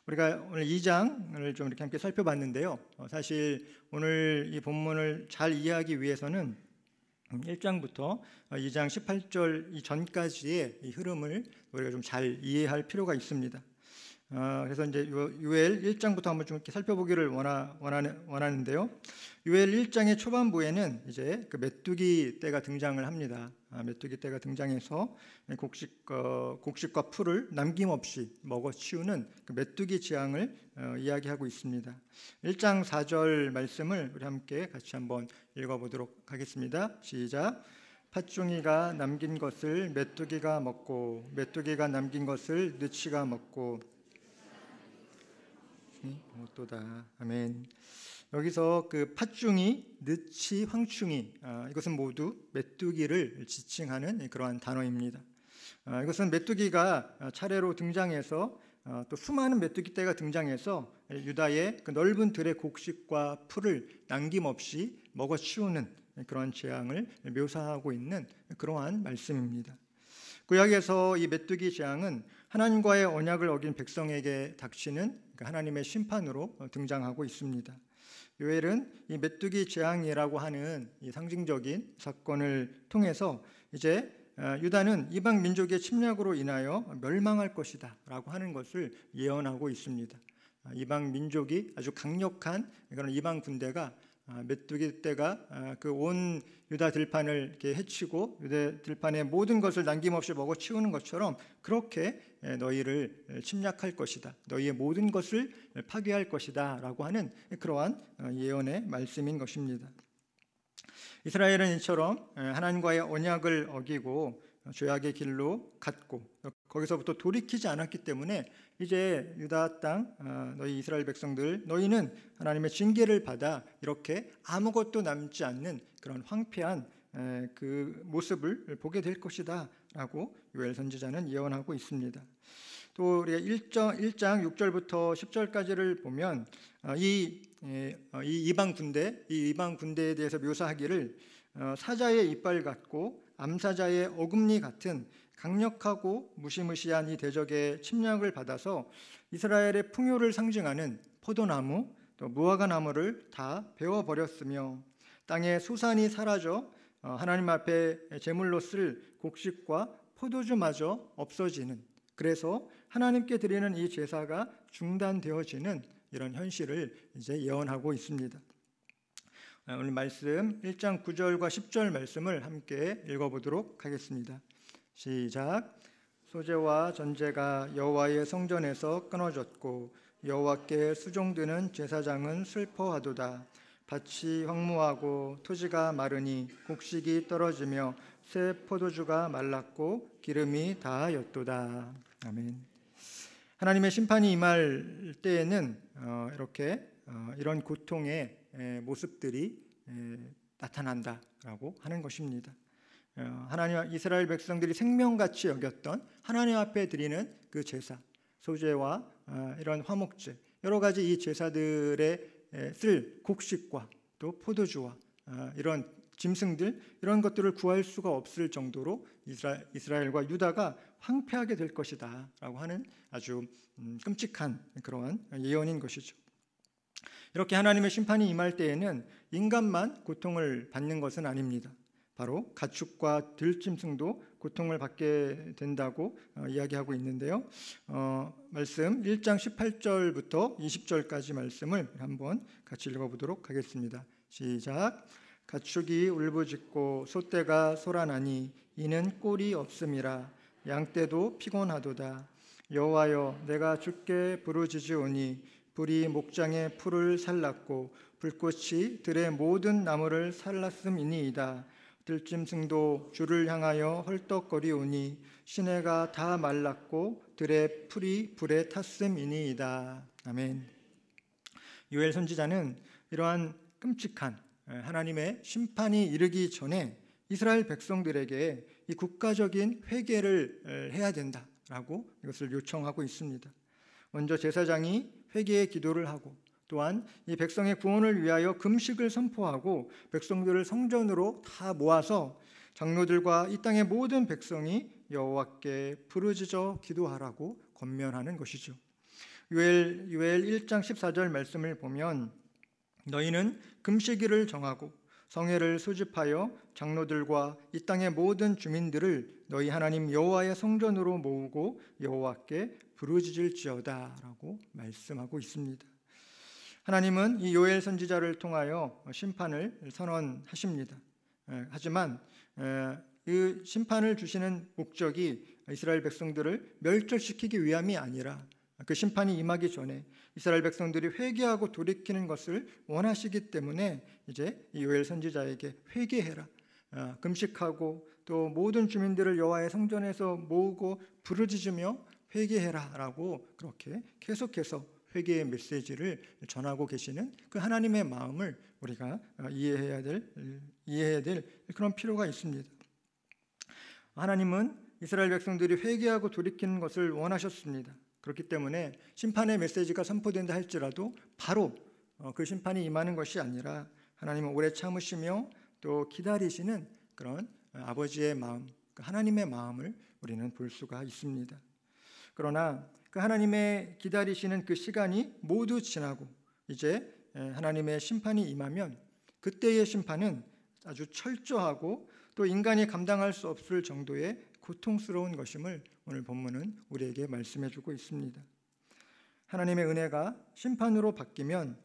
우리가 오늘 2장을 좀 이렇게 함께 살펴봤는데요. 사실 오늘 이 본문을 잘 이해하기 위해서는 1장부터 2장 18절 이전까지의 이 흐름을 우리가 좀 잘 이해할 필요가 있습니다. 그래서 이제 요엘 1장부터 한번 좀 이렇게 살펴보기를 원하는데요. 요엘 1장의 초반부에는 이제 그 메뚜기 떼가 등장을 합니다. 메뚜기 떼가 등장해서 곡식과 풀을 남김없이 먹어치우는 그 메뚜기 재앙을 이야기하고 있습니다. 1장 4절 말씀을 우리 함께 같이 한번 읽어보도록 하겠습니다. 시작. 팥종이가 남긴 것을 메뚜기가 먹고 메뚜기가 남긴 것을 느치가 먹고 또다. 아멘. 여기서 그 팥중이, 느치, 황충이 이것은 모두 메뚜기를 지칭하는 그러한 단어입니다. 이것은 메뚜기가 차례로 등장해서 또 수많은 메뚜기 떼가 등장해서 유다의 그 넓은 들의 곡식과 풀을 남김없이 먹어치우는 그런 재앙을 묘사하고 있는 그러한 말씀입니다. 구약에서 이 메뚜기 재앙은 하나님과의 언약을 어긴 백성에게 닥치는 하나님의 심판으로 등장하고 있습니다. 요엘은 이 메뚜기 재앙이라고 하는 이 상징적인 사건을 통해서 이제 유다는 이방 민족의 침략으로 인하여 멸망할 것이다라고 하는 것을 예언하고 있습니다. 이방 민족이 아주 강력한 그런 이방 군대가 메뚜기 떼가 그 온 유다 들판을 이렇게 해치고 유다 들판의 모든 것을 남김없이 먹어치우는 것처럼 그렇게 너희를 침략할 것이다. 너희의 모든 것을 파괴할 것이다라고 하는 그러한 예언의 말씀인 것입니다. 이스라엘은 이처럼 하나님과의 언약을 어기고 죄악의 길로 갔고 거기서부터 돌이키지 않았기 때문에 이제 유다 땅 너희 이스라엘 백성들 너희는 하나님의 징계를 받아 이렇게 아무것도 남지 않는 그런 황폐한 그 모습을 보게 될 것이다 라고 요엘 선지자는 예언하고 있습니다. 또 우리가 1장 6절부터 10절까지를 보면 이 이방 군대에 대해서 묘사하기를 사자의 이빨 같고 암사자의 어금니 같은 강력하고 무시무시한 이 대적의 침략을 받아서 이스라엘의 풍요를 상징하는 포도나무 또 무화과 나무를 다 베어버렸으며 땅의 수산이 사라져 하나님 앞에 제물로 쓸 곡식과 포도주마저 없어지는, 그래서 하나님께 드리는 이 제사가 중단되어지는 이런 현실을 이제 예언하고 있습니다. 오늘 말씀 1장 9절과 10절 말씀을 함께 읽어보도록 하겠습니다. 시작. 소제와 전제가 여호와의 성전에서 끊어졌고 여호와께 수종드는 제사장은 슬퍼하도다. 밭이 황무하고 토지가 마르니 곡식이 떨어지며 새 포도주가 말랐고 기름이 다하였도다. 아멘. 하나님의 심판이 임할 때에는 이렇게 이런 고통의 모습들이 나타난다라고 하는 것입니다. 하나님 이스라엘 백성들이 생명같이 여겼던 하나님 앞에 드리는 그 제사, 소제와 이런 화목제, 여러 가지 이 제사들에 쓸 곡식과 또 포도주와 이런 짐승들, 이런 것들을 구할 수가 없을 정도로 이스라엘과 유다가 황폐하게 될 것이다 라고 하는 아주 끔찍한 그러한 예언인 것이죠. 이렇게 하나님의 심판이 임할 때에는 인간만 고통을 받는 것은 아닙니다. 바로 가축과 들짐승도 고통을 받게 된다고 이야기하고 있는데요. 말씀 1장 18절부터 20절까지 말씀을 한번 같이 읽어보도록 하겠습니다. 시작. 가축이 울부짖고 소떼가 소란하니 이는 꼴이 없음이라. 양떼도 피곤하도다. 여호와여, 내가 주께 부르짖으오니 불이 목장의 풀을 살랐고 불꽃이 들의 모든 나무를 살랐음이니이다. 들짐승도 주를 향하여 헐떡거리오니 시내가 다 말랐고 들의 풀이 불에 탔음이니이다. 아멘. 요엘 선지자는 이러한 끔찍한 하나님의 심판이 이르기 전에 이스라엘 백성들에게 이 국가적인 회개를 해야 된다라고 이것을 요청하고 있습니다. 먼저 제사장이 회개의 기도를 하고 또한 이 백성의 구원을 위하여 금식을 선포하고 백성들을 성전으로 다 모아서 장로들과 이 땅의 모든 백성이 여호와께 부르짖어 기도하라고 권면하는 것이죠. 요엘 1장 14절 말씀을 보면 너희는 금식일을 정하고 성회를 소집하여 장로들과 이 땅의 모든 주민들을 너희 하나님 여호와의 성전으로 모으고 여호와께 부르짖을지어다라고 말씀하고 있습니다. 하나님은 이 요엘 선지자를 통하여 심판을 선언하십니다. 하지만 그 심판을 주시는 목적이 이스라엘 백성들을 멸절시키기 위함이 아니라 그 심판이 임하기 전에 이스라엘 백성들이 회개하고 돌이키는 것을 원하시기 때문에 이제 이 요엘 선지자에게 회개해라, 금식하고 또 모든 주민들을 여호와의 성전에서 모으고 부르짖으며 회개해라라고 그렇게 계속해서 회개의 메시지를 전하고 계시는 그 하나님의 마음을 우리가 이해해야 될 그런 필요가 있습니다. 하나님은 이스라엘 백성들이 회개하고 돌이키는 것을 원하셨습니다. 그렇기 때문에 심판의 메시지가 선포된다 할지라도 바로 그 심판이 임하는 것이 아니라 하나님은 오래 참으시며 또 기다리시는 그런 아버지의 마음, 그 하나님의 마음을 우리는 볼 수가 있습니다. 그러나 그 하나님의 기다리시는 그 시간이 모두 지나고 이제 하나님의 심판이 임하면 그때의 심판은 아주 철저하고 또 인간이 감당할 수 없을 정도의 고통스러운 것임을 오늘 본문은 우리에게 말씀해주고 있습니다. 하나님의 은혜가 심판으로 바뀌면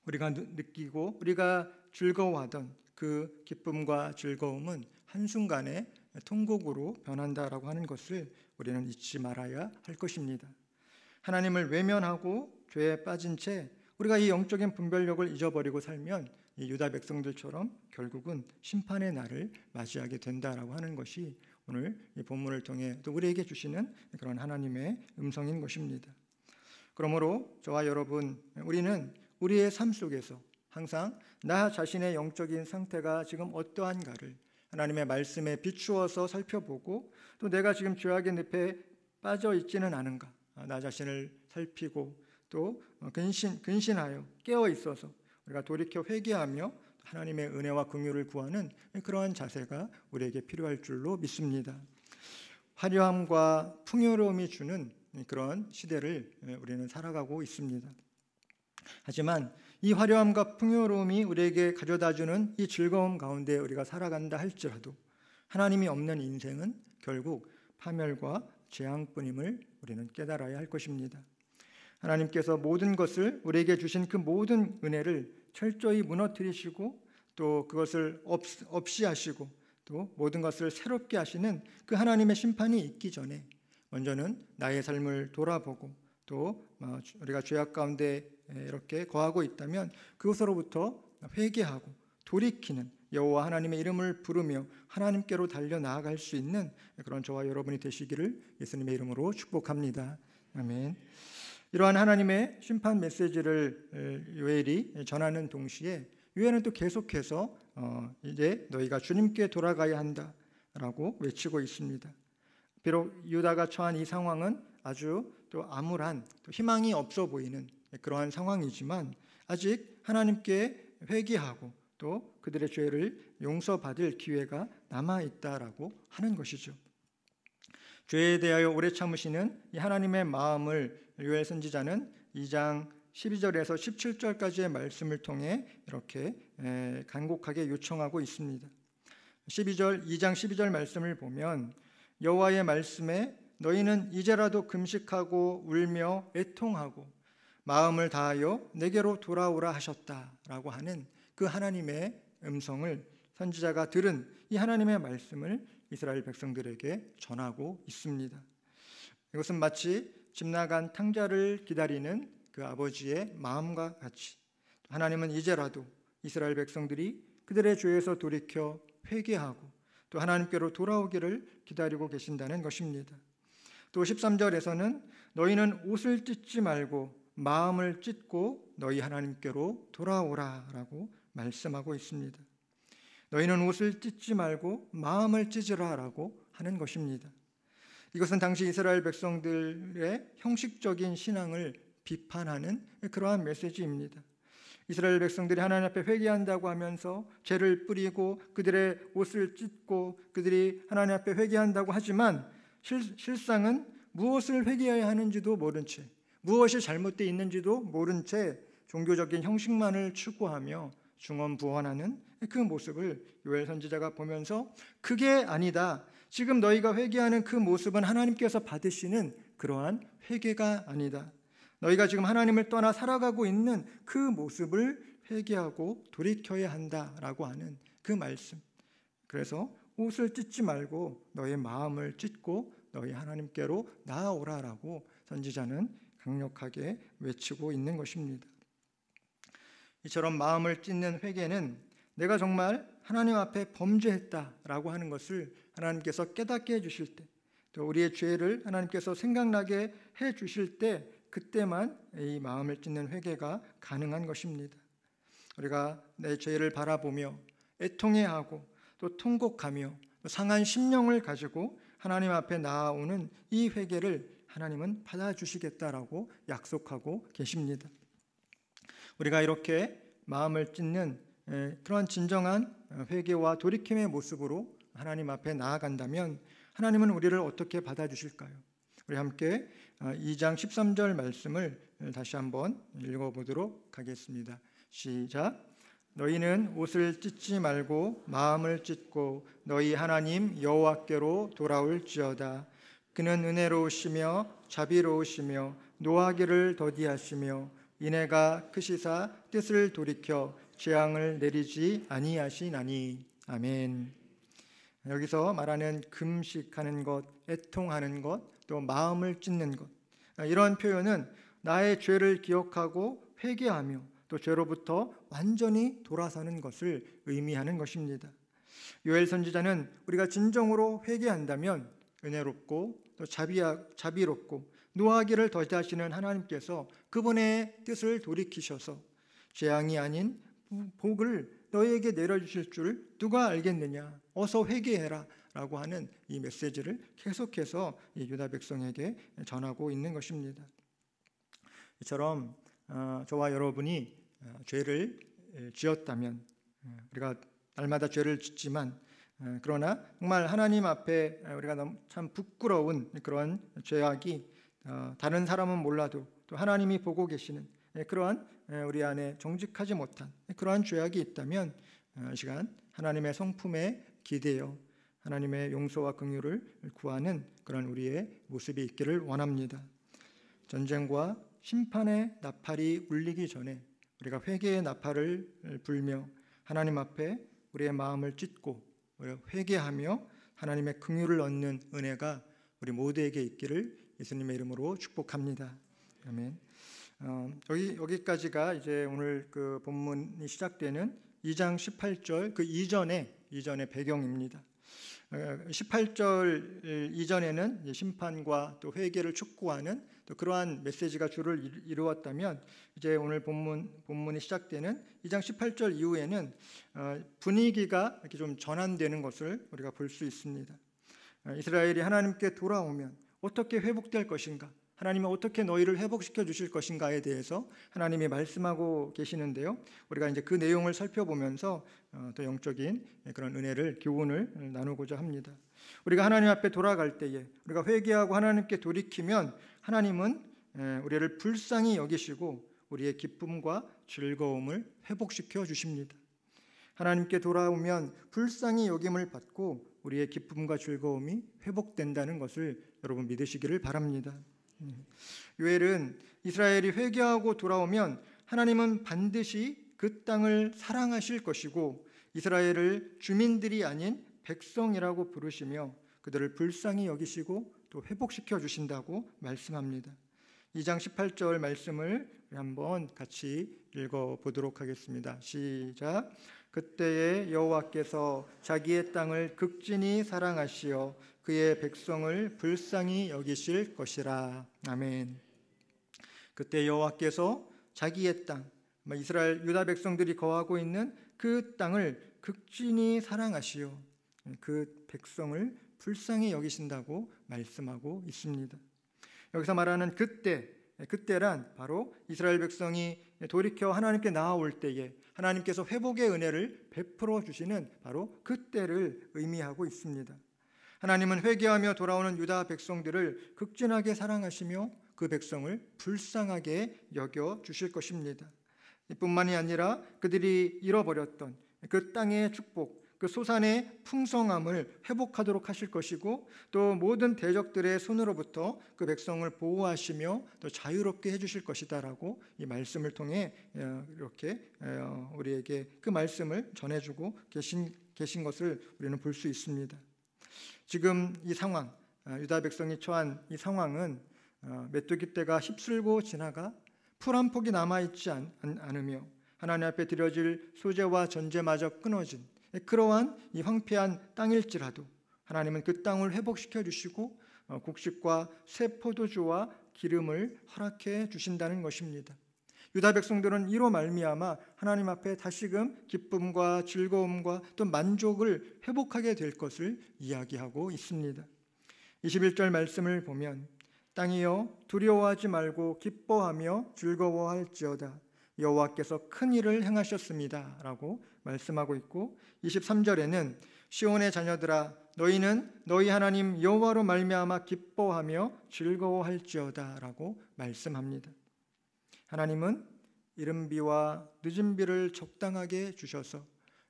우리가 느끼고 우리가 즐거워하던 그 기쁨과 즐거움은 한순간에 통곡으로 변한다라고 하는 것을 우리는 잊지 말아야 할 것입니다. 하나님을 외면하고 죄에 빠진 채 우리가 이 영적인 분별력을 잊어버리고 살면 이 유다 백성들처럼 결국은 심판의 날을 맞이하게 된다라고 하는 것이 오늘 이 본문을 통해 또 우리에게 주시는 그런 하나님의 음성인 것입니다. 그러므로 저와 여러분, 우리는 우리의 삶 속에서 항상 나 자신의 영적인 상태가 지금 어떠한가를 하나님의 말씀에 비추어서 살펴보고 또 내가 지금 죄악의 늪에 빠져 있지는 않은가, 나 자신을 살피고 또 근신하여 깨어 있어서 우리가 돌이켜 회개하며 하나님의 은혜와 긍휼을 구하는 그러한 자세가 우리에게 필요할 줄로 믿습니다. 화려함과 풍요로움이 주는 그런 시대를 우리는 살아가고 있습니다. 하지만 이 화려함과 풍요로움이 우리에게 가져다주는 이 즐거움 가운데 우리가 살아간다 할지라도 하나님이 없는 인생은 결국 파멸과 재앙뿐임을 우리는 깨달아야 할 것입니다. 하나님께서 모든 것을 우리에게 주신 그 모든 은혜를 철저히 무너뜨리시고 또 그것을 없이 하시고 또 모든 것을 새롭게 하시는 그 하나님의 심판이 있기 전에 먼저는 나의 삶을 돌아보고 또 우리가 죄악 가운데 이렇게 거하고 있다면 그것으로부터 회개하고 돌이키는 여호와 하나님의 이름을 부르며 하나님께로 달려 나아갈 수 있는 그런 저와 여러분이 되시기를 예수님의 이름으로 축복합니다. 아멘. 이러한 하나님의 심판 메시지를 요엘이 전하는 동시에 요엘은 또 계속해서 이제 너희가 주님께 돌아가야 한다라고 외치고 있습니다. 비록 유다가 처한 이 상황은 아주 또 암울한 또 희망이 없어 보이는 그러한 상황이지만 아직 하나님께 회개하고 또 그들의 죄를 용서받을 기회가 남아 있다라고 하는 것이죠. 죄에 대하여 오래 참으시는 이 하나님의 마음을 요엘 선지자는 2장 12절에서 17절까지의 말씀을 통해 이렇게 간곡하게 요청하고 있습니다. 2장 12절 말씀을 보면 여호와의 말씀에 너희는 이제라도 금식하고 울며 애통하고 마음을 다하여 내게로 돌아오라 하셨다라고 하는 그 하나님의 음성을 선지자가 들은 이 하나님의 말씀을 이스라엘 백성들에게 전하고 있습니다. 이것은 마치 집 나간 탕자를 기다리는 그 아버지의 마음과 같이 하나님은 이제라도 이스라엘 백성들이 그들의 죄에서 돌이켜 회개하고 또 하나님께로 돌아오기를 기다리고 계신다는 것입니다. 또 13절에서는 너희는 옷을 찢지 말고 마음을 찢고 너희 하나님께로 돌아오라라고 말씀하고 있습니다. 너희는 옷을 찢지 말고 마음을 찢으라라고 하는 것입니다. 이것은 당시 이스라엘 백성들의 형식적인 신앙을 비판하는 그러한 메시지입니다. 이스라엘 백성들이 하나님 앞에 회개한다고 하면서 죄를 뿌리고 그들의 옷을 찢고 그들이 하나님 앞에 회개한다고 하지만 실상은 무엇을 회개해야 하는지도 모른 채 무엇이 잘못되어 있는지도 모른 채 종교적인 형식만을 추구하며 중언부언하는 그 모습을 요엘 선지자가 보면서 그게 아니다. 지금 너희가 회개하는 그 모습은 하나님께서 받으시는 그러한 회개가 아니다. 너희가 지금 하나님을 떠나 살아가고 있는 그 모습을 회개하고 돌이켜야 한다라고 하는 그 말씀. 그래서 옷을 찢지 말고 너희 마음을 찢고 너희 하나님께로 나아오라라고 선지자는 강력하게 외치고 있는 것입니다. 이처럼 마음을 찢는 회개는 내가 정말 하나님 앞에 범죄했다라고 하는 것을 하나님께서 깨닫게 해주실 때, 또 우리의 죄를 하나님께서 생각나게 해주실 때, 그때만 이 마음을 찢는 회개가 가능한 것입니다. 우리가 내 죄를 바라보며 애통해하고 또 통곡하며 상한 심령을 가지고 하나님 앞에 나아오는 이 회개를 하나님은 받아주시겠다라고 약속하고 계십니다. 우리가 이렇게 마음을 찢는 그런 진정한 회개와 돌이킴의 모습으로 하나님 앞에 나아간다면 하나님은 우리를 어떻게 받아주실까요? 우리 함께 2장 13절 말씀을 다시 한번 읽어보도록 하겠습니다. 시작. 너희는 옷을 찢지 말고 마음을 찢고 너희 하나님 여호와께로 돌아올지어다. 그는 은혜로우시며 자비로우시며 노하기를 더디하시며 인애가 크시사 뜻을 돌이켜 재앙을 내리지 아니하시나니. 아멘. 여기서 말하는 금식하는 것, 애통하는 것, 또 마음을 찢는 것, 이런 표현은 나의 죄를 기억하고 회개하며 또 죄로부터 완전히 돌아서는 것을 의미하는 것입니다. 요엘 선지자는 우리가 진정으로 회개한다면 은혜롭고 또 자비롭고 노하기를 더디하시는 하나님께서 그분의 뜻을 돌이키셔서 재앙이 아닌 복을 너희에게 내려주실 줄 누가 알겠느냐, 어서 회개해라 라고 하는 이 메시지를 계속해서 이 유다 백성에게 전하고 있는 것입니다. 이처럼 저와 여러분이 죄를 지었다면, 우리가 날마다 죄를 짓지만 그러나 정말 하나님 앞에 우리가 너무 참 부끄러운 그런 죄악이 다른 사람은 몰라도 또 하나님이 보고 계시는 그러한 우리 안에 정직하지 못한 그러한 죄악이 있다면 이 시간 하나님의 성품에 기대어 하나님의 용서와 긍휼을 구하는 그런 우리의 모습이 있기를 원합니다. 전쟁과 심판의 나팔이 울리기 전에 우리가 회개의 나팔을 불며 하나님 앞에 우리의 마음을 찢고 회개하며 하나님의 긍휼을 얻는 은혜가 우리 모두에게 있기를 예수님의 이름으로 축복합니다. 아멘. 여기까지가 이제 오늘 그 본문이 시작되는 2장 18절 그 이전의 배경입니다. 18절 이전에는 심판과 또 회개를 촉구하는 또 그러한 메시지가 주를 이루었다면 이제 오늘 본문이 시작되는 2장 18절 이후에는 분위기가 이렇게 좀 전환되는 것을 우리가 볼 수 있습니다. 이스라엘이 하나님께 돌아오면 어떻게 회복될 것인가? 하나님은 어떻게 너희를 회복시켜 주실 것인가에 대해서 하나님이 말씀하고 계시는데요. 우리가 이제 그 내용을 살펴보면서 더 영적인 그런 은혜를 교훈을 나누고자 합니다. 우리가 하나님 앞에 돌아갈 때에 우리가 회개하고 하나님께 돌이키면 하나님은 우리를 불쌍히 여기시고 우리의 기쁨과 즐거움을 회복시켜 주십니다. 하나님께 돌아오면 불쌍히 여김을 받고 우리의 기쁨과 즐거움이 회복된다는 것을 여러분 믿으시기를 바랍니다. 요엘은 이스라엘이 회개하고 돌아오면 하나님은 반드시 그 땅을 사랑하실 것이고 이스라엘을 주민들이 아닌 백성이라고 부르시며 그들을 불쌍히 여기시고 또 회복시켜 주신다고 말씀합니다. 2장 18절 말씀을 한번 같이 읽어보도록 하겠습니다. 시작. 그때에 여호와께서 자기의 땅을 극진히 사랑하시어 그의 백성을 불쌍히 여기실 것이라. 아멘. 그때 여호와께서 자기의 땅, 이스라엘 유다 백성들이 거하고 있는 그 땅을 극진히 사랑하시어 그 백성을 불쌍히 여기신다고 말씀하고 있습니다. 여기서 말하는 그때란 바로 이스라엘 백성이 돌이켜 하나님께 나아올 때에 하나님께서 회복의 은혜를 베풀어 주시는 바로 그때를 의미하고 있습니다. 하나님은 회개하며 돌아오는 유다 백성들을 극진하게 사랑하시며 그 백성을 불쌍하게 여겨 주실 것입니다. 뿐만이 아니라 그들이 잃어버렸던 그 땅의 축복, 그 소산의 풍성함을 회복하도록 하실 것이고, 또 모든 대적들의 손으로부터 그 백성을 보호하시며 또 자유롭게 해주실 것이다라고 이 말씀을 통해 이렇게 우리에게 그 말씀을 전해주고 계신 것을 우리는 볼 수 있습니다. 지금 이 상황, 유다 백성이 처한 이 상황은 메뚜기 떼가 휩쓸고 지나가 풀 한 폭이 남아있지 않으며 하나님 앞에 드려질 소재와 전제마저 끊어진 그러한 이 황폐한 땅일지라도 하나님은 그 땅을 회복시켜 주시고 곡식과 새 포도주와 기름을 허락해 주신다는 것입니다. 유다 백성들은 이로 말미암아 하나님 앞에 다시금 기쁨과 즐거움과 또 만족을 회복하게 될 것을 이야기하고 있습니다. 21절 말씀을 보면 땅이여 두려워하지 말고 기뻐하며 즐거워할지어다 여호와께서 큰 일을 행하셨습니다 라고 말씀하고 있고, 23절에는 시온의 자녀들아 너희는 너희 하나님 여호와로 말미암아 기뻐하며 즐거워할지어다 라고 말씀합니다. 하나님은 이른 비와 늦은 비를 적당하게 주셔서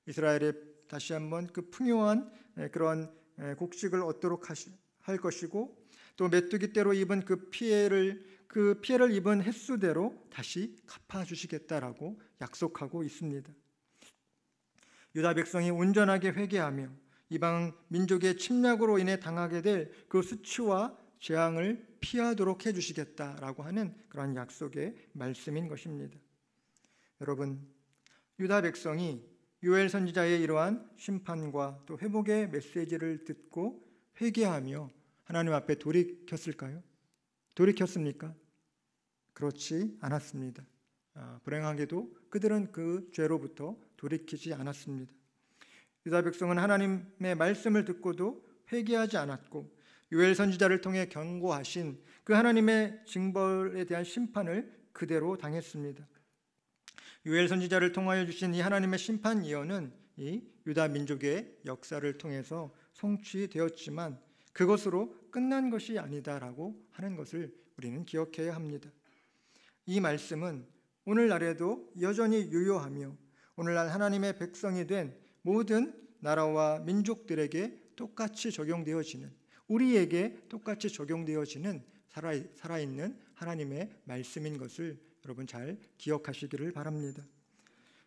이스라엘에 다시 한번 그 풍요한 그런 곡식을 얻도록 할 것이고, 또 메뚜기 떼로 입은 그 피해를 입은 횟수대로 다시 갚아주시겠다라고 약속하고 있습니다. 유다 백성이 온전하게 회개하며 이방 민족의 침략으로 인해 당하게 될 그 수치와 재앙을 피하도록 해주시겠다라고 하는 그런 약속의 말씀인 것입니다. 여러분, 유다 백성이 요엘 선지자의 이러한 심판과 또 회복의 메시지를 듣고 회개하며 하나님 앞에 돌이켰을까요? 돌이켰습니까? 그렇지 않았습니다. 불행하게도 그들은 그 죄로부터 돌이키지 않았습니다. 유다 백성은 하나님의 말씀을 듣고도 회개하지 않았고 요엘 선지자를 통해 경고하신 그 하나님의 징벌에 대한 심판을 그대로 당했습니다. 요엘 선지자를 통하여 주신 이 하나님의 심판 예언은 이 유다 민족의 역사를 통해서 성취되었지만 그것으로 끝난 것이 아니다라고 하는 것을 우리는 기억해야 합니다. 이 말씀은 오늘날에도 여전히 유효하며 오늘날 하나님의 백성이 된 모든 나라와 민족들에게 똑같이 적용되어지는, 우리에게 똑같이 적용되어지는 살아있는 하나님의 말씀인 것을 여러분 잘 기억하시기를 바랍니다.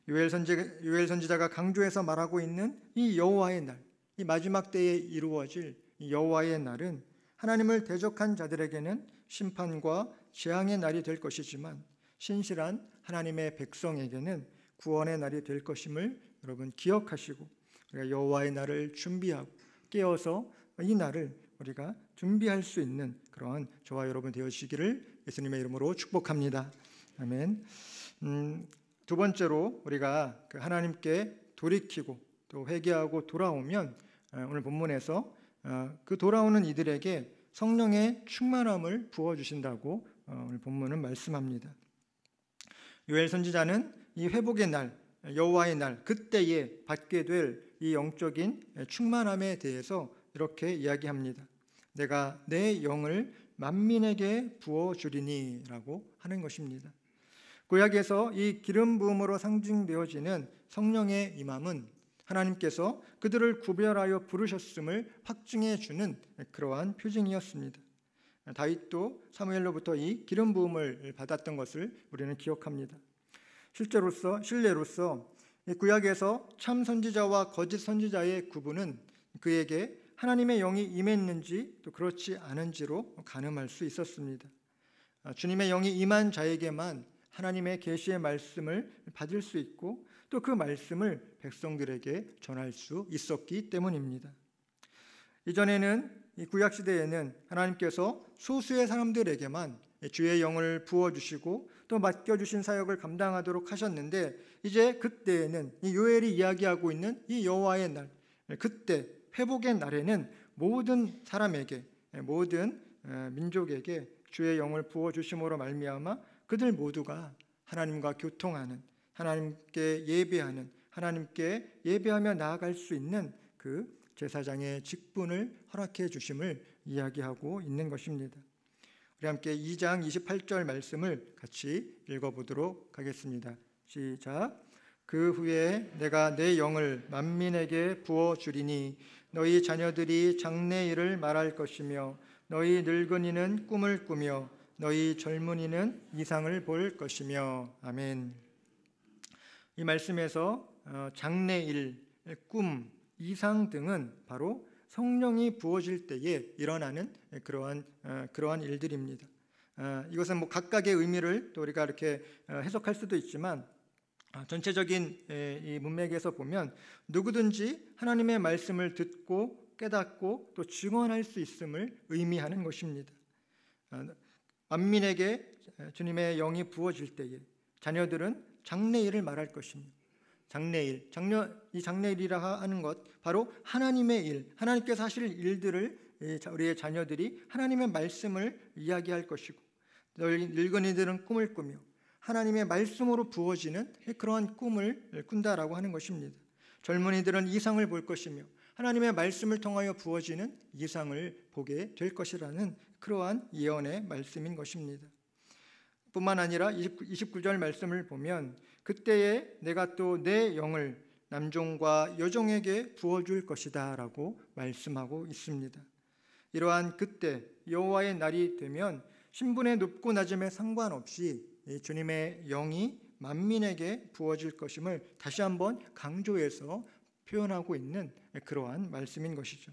요엘 선지자가 강조해서 말하고 있는 이 여호와의 날, 이 마지막 때에 이루어질 이 여호와의 날은 하나님을 대적한 자들에게는 심판과 재앙의 날이 될 것이지만 신실한 하나님의 백성에게는 구원의 날이 될 것임을 여러분 기억하시고 우리가 여호와의 날을 준비하고 깨어서 이 날을 우리가 준비할 수 있는 그러한 저와 여러분 되어주시기를 예수님의 이름으로 축복합니다. 아멘. 두 번째로 우리가 그 하나님께 돌이키고 또 회개하고 돌아오면 오늘 본문에서 그 돌아오는 이들에게 성령의 충만함을 부어주신다고 오늘 본문은 말씀합니다. 요엘 선지자는 이 회복의 날, 여호와의 날, 그때에 받게 될 이 영적인 충만함에 대해서 이렇게 이야기합니다. 내가 내 영을 만민에게 부어주리니 라고 하는 것입니다. 구약에서 이 기름 부음으로 상징되어지는 성령의 임함은 하나님께서 그들을 구별하여 부르셨음을 확증해 주는 그러한 표징이었습니다. 다윗도 사무엘로부터 이 기름 부음을 받았던 것을 우리는 기억합니다. 신뢰로서 구약에서 참 선지자와 거짓 선지자의 구분은 그에게 하나님의 영이 임했는지 또 그렇지 않은지로 가늠할 수 있었습니다. 주님의 영이 임한 자에게만 하나님의 계시의 말씀을 받을 수 있고 또 그 말씀을 백성들에게 전할 수 있었기 때문입니다. 이전에는 이 구약 시대에는 하나님께서 소수의 사람들에게만 주의 영을 부어주시고 또 맡겨주신 사역을 감당하도록 하셨는데 이제 그때에는 이 요엘이 이야기하고 있는 이 여호와의 날, 그때 회복의 날에는 모든 사람에게, 모든 민족에게 주의 영을 부어주심으로 말미암아 그들 모두가 하나님과 교통하는, 하나님께 예배하는, 하나님께 예배하며 나아갈 수 있는 그 제사장의 직분을 허락해 주심을 이야기하고 있는 것입니다. 우리 함께 2장 28절 말씀을 같이 읽어보도록 하겠습니다. 시작. 그 후에 내가 내 영을 만민에게 부어주리니 너희 자녀들이 장래일을 말할 것이며 너희 늙은이는 꿈을 꾸며 너희 젊은이는 이상을 볼 것이며. 아멘. 이 말씀에서 장래일, 꿈, 이상 등은 바로 성령이 부어질 때에 일어나는 그러한 일들입니다. 이것은 뭐 각각의 의미를 또 우리가 이렇게 해석할 수도 있지만 전체적인 이 문맥에서 보면 누구든지 하나님의 말씀을 듣고 깨닫고 또 증언할 수 있음을 의미하는 것입니다. 만민에게 주님의 영이 부어질 때에 자녀들은 장래일을 말할 것입니다. 장래일, 이 장래일이라 하는 것 바로 하나님의 일, 하나님께서 하실 일들을 우리의 자녀들이 하나님의 말씀을 이야기할 것이고 늙은이들은 꿈을 꾸며 하나님의 말씀으로 부어지는 그러한 꿈을 꾼다라고 하는 것입니다. 젊은이들은 이상을 볼 것이며 하나님의 말씀을 통하여 부어지는 이상을 보게 될 것이라는 그러한 예언의 말씀인 것입니다. 뿐만 아니라 29절 말씀을 보면 그때에 내가 또 내 영을 남종과 여종에게 부어줄 것이다 라고 말씀하고 있습니다. 이러한 그때 여호와의 날이 되면 신분의 높고 낮음에 상관없이 주님의 영이 만민에게 부어질 것임을 다시 한번 강조해서 표현하고 있는 그러한 말씀인 것이죠.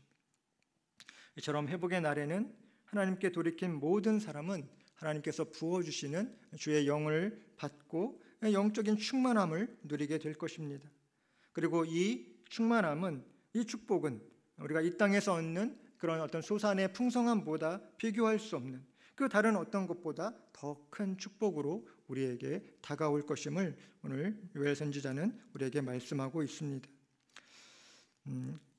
이처럼 회복의 날에는 하나님께 돌이킨 모든 사람은 하나님께서 부어주시는 주의 영을 받고 영적인 충만함을 누리게 될 것입니다. 그리고 이 충만함은, 이 축복은 우리가 이 땅에서 얻는 그런 어떤 소산의 풍성함보다 비교할 수 없는 그 다른 어떤 것보다 더 큰 축복으로 우리에게 다가올 것임을 오늘 요엘 선지자는 우리에게 말씀하고 있습니다.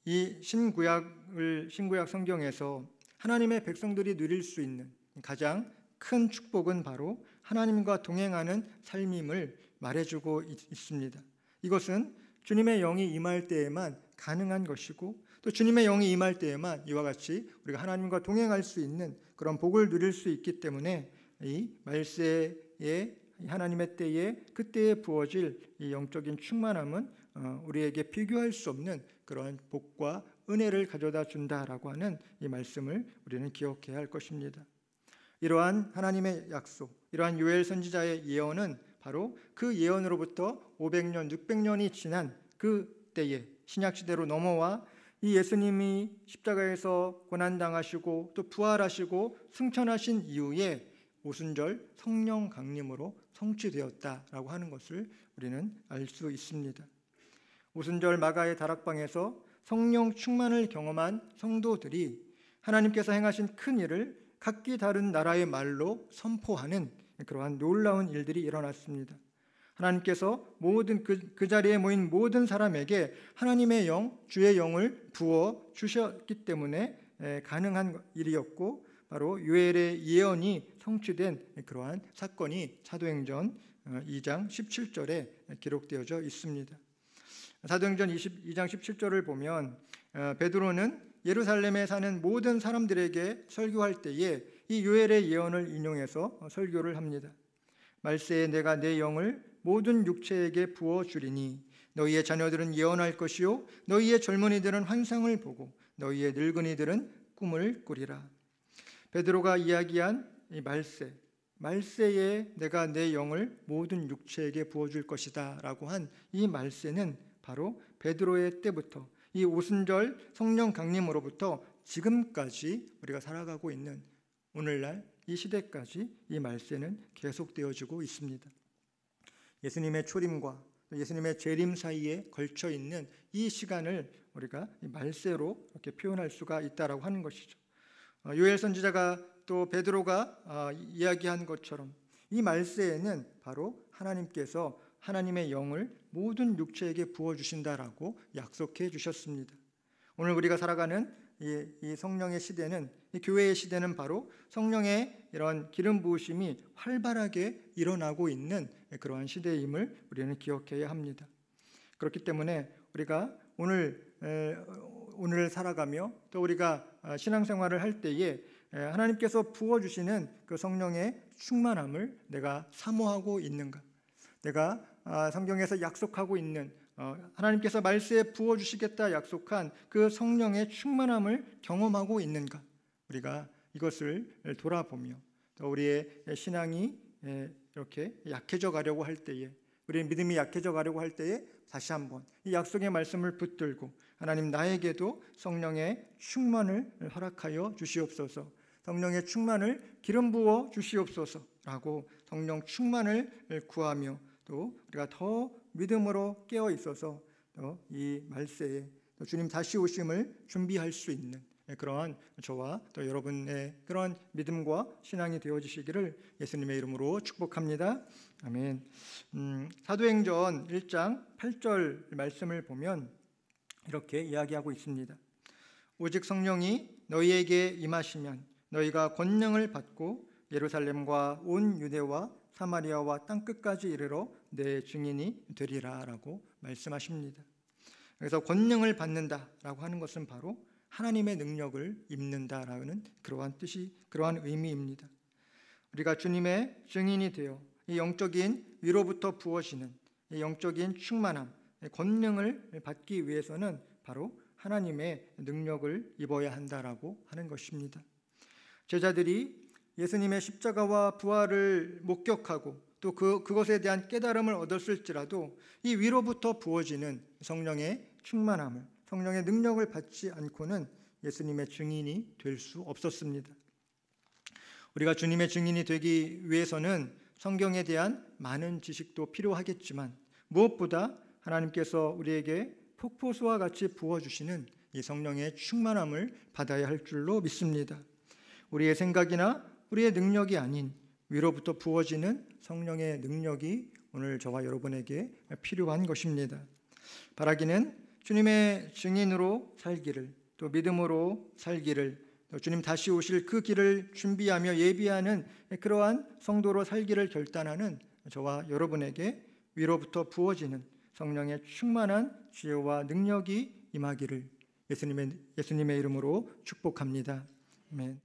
이 신구약 성경에서 하나님의 백성들이 누릴 수 있는 가장 큰 축복은 바로 하나님과 동행하는 삶임을 말해주고 있습니다. 이것은 주님의 영이 임할 때에만 가능한 것이고 또 주님의 영이 임할 때에만 이와 같이 우리가 하나님과 동행할 수 있는 그런 복을 누릴 수 있기 때문에 이 말세의 하나님의 때에 그때에 부어질 이 영적인 충만함은 우리에게 비교할 수 없는 그런 복과 은혜를 가져다 준다라고 하는 이 말씀을 우리는 기억해야 할 것입니다. 이러한 하나님의 약속, 이러한 요엘 선지자의 예언은 바로 그 예언으로부터 500년, 600년이 지난 그 때에 신약시대로 넘어와 이 예수님이 십자가에서 고난당하시고 또 부활하시고 승천하신 이후에 오순절 성령 강림으로 성취되었다라고 하는 것을 우리는 알 수 있습니다. 오순절 마가의 다락방에서 성령 충만을 경험한 성도들이 하나님께서 행하신 큰 일을 각기 다른 나라의 말로 선포하는 그러한 놀라운 일들이 일어났습니다. 하나님께서 모든 그 자리에 모인 모든 사람에게 하나님의 영, 주의 영을 부어 주셨기 때문에 가능한 일이었고 바로 요엘의 예언이 성취된 그러한 사건이 사도행전 2장 17절에 기록되어져 있습니다. 사도행전 2장 17절을 보면 베드로는 예루살렘에 사는 모든 사람들에게 설교할 때에 이 요엘의 예언을 인용해서 설교를 합니다. 말세에 내가 내 영을 모든 육체에게 부어 주리니 너희의 자녀들은 예언할 것이요 너희의 젊은이들은 환상을 보고 너희의 늙은이들은 꿈을 꾸리라. 베드로가 이야기한 이 말세에 내가 내 영을 모든 육체에게 부어줄 것이다 라고 한 이 말세는 바로 베드로의 때부터 이 오순절 성령 강림으로부터 지금까지 우리가 살아가고 있는 오늘날 이 시대까지 이 말세는 계속되어지고 있습니다. 예수님의 초림과 예수님의 재림 사이에 걸쳐 있는 이 시간을 우리가 말세로 이렇게 표현할 수가 있다라고 하는 것이죠. 요엘 선지자가 또 베드로가 이야기한 것처럼 이 말세에는 바로 하나님께서 하나님의 영을 모든 육체에게 부어주신다라고 약속해 주셨습니다. 오늘 우리가 살아가는 이 성령의 시대는, 이 교회의 시대는 바로 성령의 이런 기름 부으심이 활발하게 일어나고 있는 그러한 시대임을 우리는 기억해야 합니다. 그렇기 때문에 우리가 오늘을 살아가며 또 우리가 신앙생활을 할 때에 하나님께서 부어주시는 그 성령의 충만함을 내가 사모하고 있는가? 내가 성경에서 약속하고 있는 하나님께서 말세에 부어주시겠다 약속한 그 성령의 충만함을 경험하고 있는가? 우리가 이것을 돌아보며 또 우리의 신앙이 이렇게 약해져 가려고 할 때에, 우리의 믿음이 약해져 가려고 할 때에 다시 한번 이 약속의 말씀을 붙들고 하나님, 나에게도 성령의 충만을 허락하여 주시옵소서, 성령의 충만을 기름 부어 주시옵소서라고 성령 충만을 구하며 또 우리가 더 믿음으로 깨어 있어서 또 이 말세에 또 주님 다시 오심을 준비할 수 있는 그러한 저와 또 여러분의 그런 믿음과 신앙이 되어지시기를 예수님의 이름으로 축복합니다. 아멘. 사도행전 1장 8절 말씀을 보면 이렇게 이야기하고 있습니다. 오직 성령이 너희에게 임하시면 너희가 권능을 받고 예루살렘과 온 유대와 사마리아와 땅끝까지 이르러 내 증인이 되리라라고 말씀하십니다. 그래서 권능을 받는다라고 하는 것은 바로 하나님의 능력을 입는다라는 그러한 뜻이, 그러한 의미입니다. 우리가 주님의 증인이 되어 이 영적인 위로부터 부어지는 이 영적인 충만함, 권능을 받기 위해서는 바로 하나님의 능력을 입어야 한다라고 하는 것입니다. 제자들이 예수님의 십자가와 부활을 목격하고 또 그것에 대한 깨달음을 얻었을지라도 이 위로부터 부어지는 성령의 충만함을, 성령의 능력을 받지 않고는 예수님의 증인이 될 수 없었습니다. 우리가 주님의 증인이 되기 위해서는 성경에 대한 많은 지식도 필요하겠지만 무엇보다 하나님께서 우리에게 폭포수와 같이 부어주시는 이 성령의 충만함을 받아야 할 줄로 믿습니다. 우리의 생각이나 우리의 능력이 아닌 위로부터 부어지는 성령의 능력이 오늘 저와 여러분에게 필요한 것입니다. 바라기는 주님의 증인으로 살기를, 또 믿음으로 살기를, 또 주님 다시 오실 그 길을 준비하며 예비하는 그러한 성도로 살기를 결단하는 저와 여러분에게 위로부터 부어지는 성령의 충만한 지혜와 능력이 임하기를 예수님의 이름으로 축복합니다. 아멘.